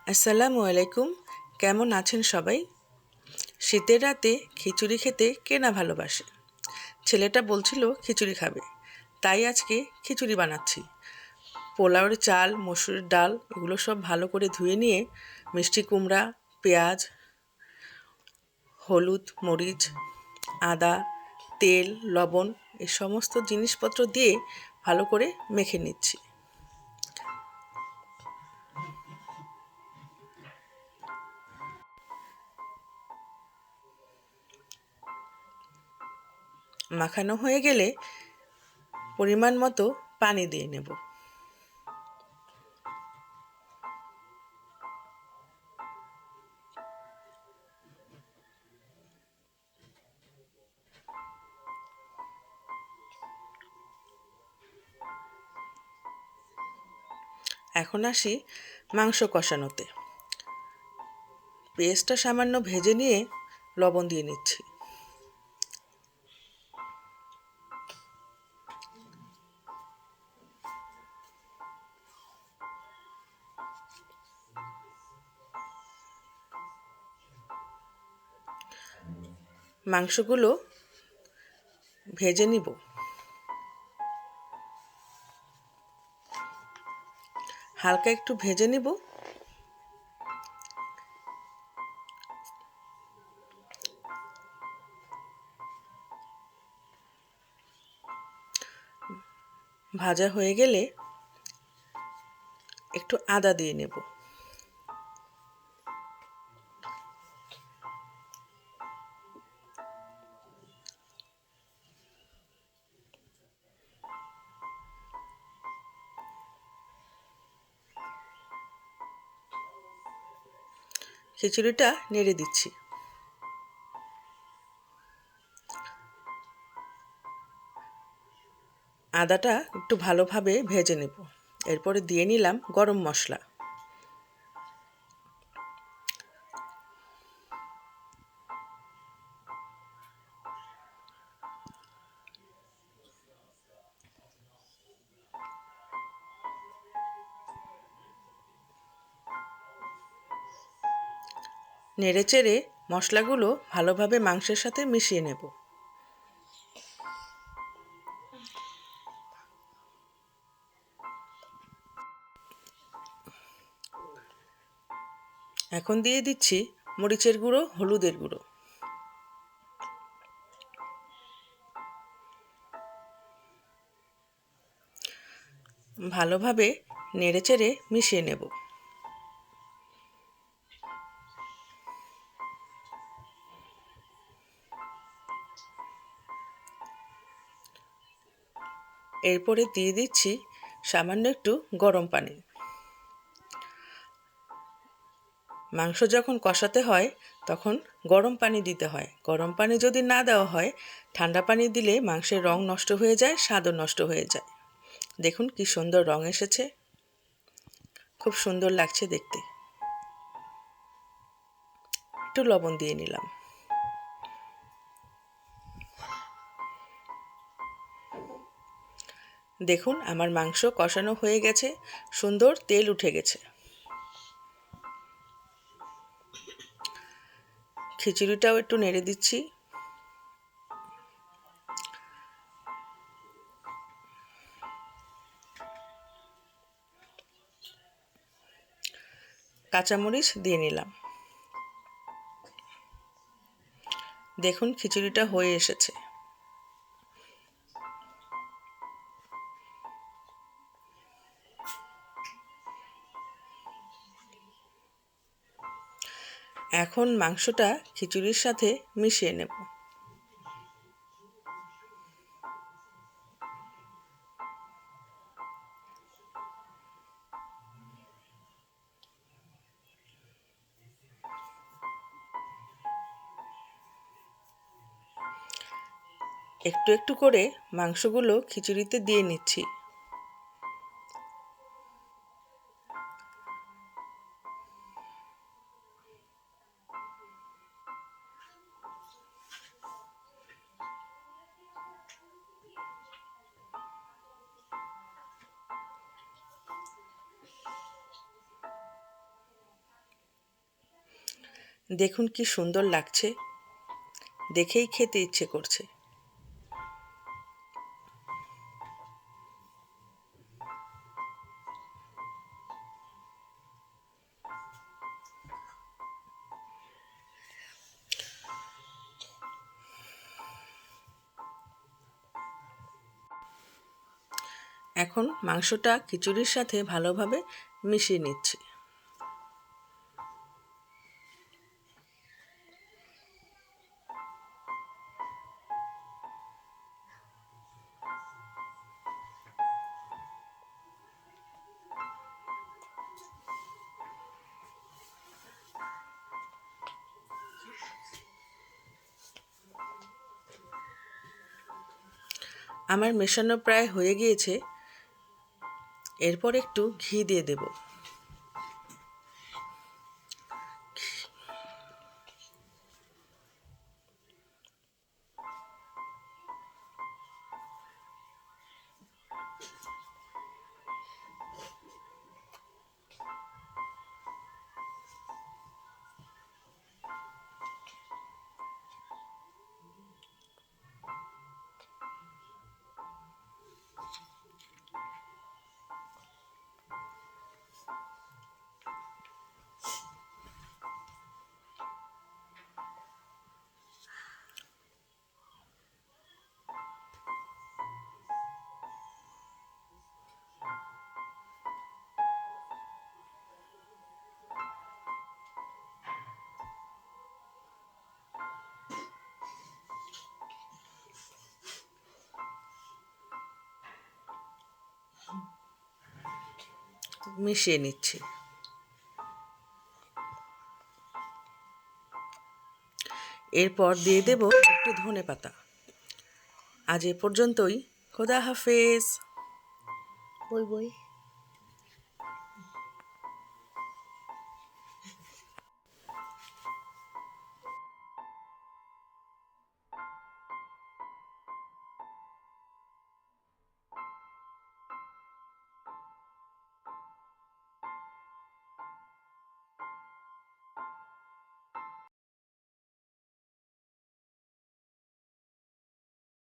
আসসালামু আলাইকুম। কেমন আছেন সবাই? শীতের রাতে খিচুড়ি খেতে কে না ভালোবাসে। ছেলেটা বলছিল খিচুড়ি খাবে, তাই আজকে খিচুড়ি বানাচ্ছি। পোলাওয়ের চাল, মসুরের ডাল এগুলো সব ভালো করে ধুয়ে নিয়ে মিষ্টি কুমড়া, পেঁয়াজ, হলুদ, মরিচ, আদা, তেল, লবণ এই সমস্ত জিনিসপত্র দিয়ে ভালো করে মেখে নিচ্ছি। মাখানো হয়ে গেলে পরিমাণ মতো পানি দিয়ে নেব। এখন আসি মাংস কষানোতে। পেঁয়াজটা সামান্য ভেজে নিয়ে লবণ দিয়ে নিচ্ছি। মাংসগুলো ভেজে নিব। হালকা একটু ভেজে নিব। ভাজা হয়ে গেলে একটু আদা দিয়ে নেব। খিচুড়িটা নেড়ে দিচ্ছি। আদাটা একটু ভালোভাবে ভেজে নেব। এরপরে দিয়ে নিলাম গরম মশলা। নেড়েচেড়ে মশলাগুলো ভালোভাবে মাংসের সাথে মিশিয়ে নেব। এখন দিয়ে দিচ্ছি মরিচের গুঁড়ো, হলুদের গুঁড়ো। ভালোভাবে নেড়েচেড়ে মিশিয়ে নেব। এরপরে দিয়ে দিচ্ছি সামান্য একটু গরম পানি। মাংস যখন কষাতে হয় তখন গরম পানি দিতে হয়। গরম পানি যদি না দেওয়া হয়, ঠান্ডা পানি দিলে মাংসের রং নষ্ট হয়ে যায়, স্বাদও নষ্ট হয়ে যায়। দেখুন কি সুন্দর রং এসেছে, খুব সুন্দর লাগছে দেখতে। একটু লবণ দিয়ে নিলাম। দেখুন আমার মাংস কষানো হয়ে গেছে, সুন্দর তেল উঠে গেছে। খিচুড়িটাও একটু নেড়ে দিচ্ছি। কাঁচামরিচ দিয়ে নিলাম। দেখুন খিচুড়িটা হয়ে এসেছে। এখন মাংসটা খিচুড়ির সাথে মিশিয়ে নেব। একটু একটু করে মাংসগুলো খিচুড়িতে দিয়ে নিচ্ছি। দেখুন কি সুন্দর লাগছে, দেখেই খেতে ইচ্ছে করছে। এখন মাংসটা খিচুড়ির সাথে ভালোভাবে মিশিয়ে নিচ্ছি। আমার মেশানো প্রায় হয়ে গিয়েছে। এরপর একটু ঘি দিয়ে দেব। মিশিয়ে নিচ্ছি। এরপর দিয়ে দেব একটু ধনেপাতা। আজ এ পর্যন্তই। খোদা হাফেজ। বই